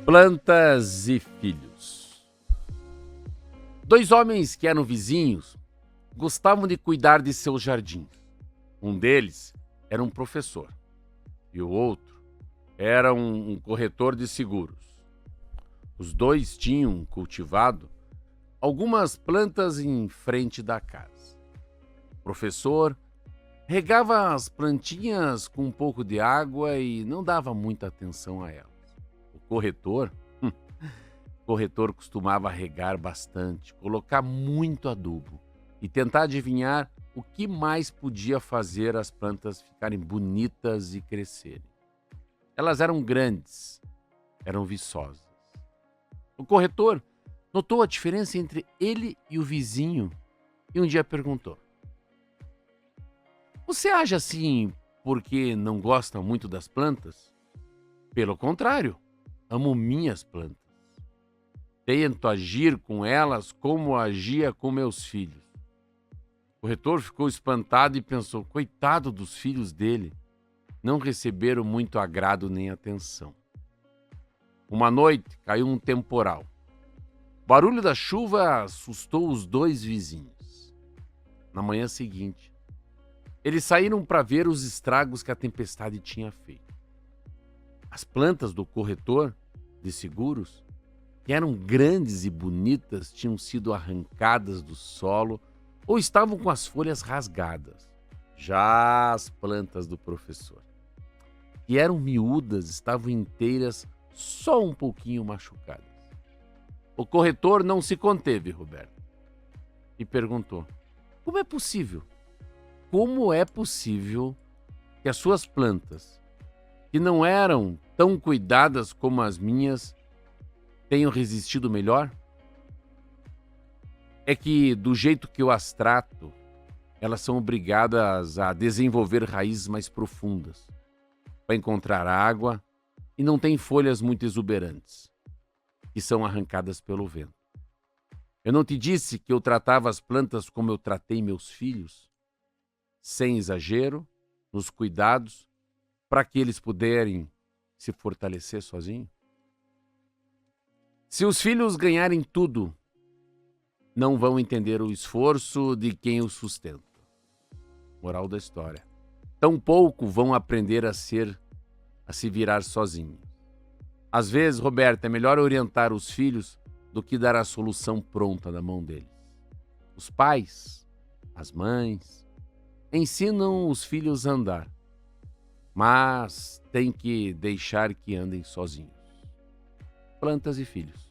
Plantas e filhos. Dois homens que eram vizinhos gostavam de cuidar de seus jardins. Um deles era um professor e o outro era um corretor de seguros. Os dois tinham cultivado algumas plantas em frente da casa. O professor regava as plantinhas com um pouco de água e não dava muita atenção a elas. O corretor costumava regar bastante, colocar muito adubo e tentar adivinhar o que mais podia fazer as plantas ficarem bonitas e crescerem. Elas eram grandes, eram viçosas. O corretor notou a diferença entre ele e o vizinho e um dia perguntou: "Você age assim porque não gosta muito das plantas?" "Pelo contrário, amo minhas plantas. Tento agir com elas como agia com meus filhos." O corretor ficou espantado e pensou: coitado dos filhos dele, não receberam muito agrado nem atenção. Uma noite caiu um temporal. O barulho da chuva assustou os dois vizinhos. Na manhã seguinte, eles saíram para ver os estragos que a tempestade tinha feito. As plantas do corretor de seguros, que eram grandes e bonitas, tinham sido arrancadas do solo ou estavam com as folhas rasgadas. Já as plantas do professor, que eram miúdas, estavam inteiras, só um pouquinho machucadas. O corretor não se conteve, Roberto, e perguntou: Como é possível? Como é possível que as suas plantas, que não eram tão cuidadas como as minhas, tenham resistido melhor?" "É que, do jeito que eu as trato, elas são obrigadas a desenvolver raízes mais profundas para encontrar água e não têm folhas muito exuberantes, que são arrancadas pelo vento. Eu não te disse que eu tratava as plantas como eu tratei meus filhos? Sem exagero, nos cuidados, para que eles puderem se fortalecer sozinhos? Se os filhos ganharem tudo, não vão entender o esforço de quem os sustenta." Moral da história: tampouco vão aprender a se virar sozinhos. Às vezes, Roberto, é melhor orientar os filhos do que dar a solução pronta na mão deles. Os pais, as mães, ensinam os filhos a andar, mas tem que deixar que andem sozinhos. Plantas e filhos.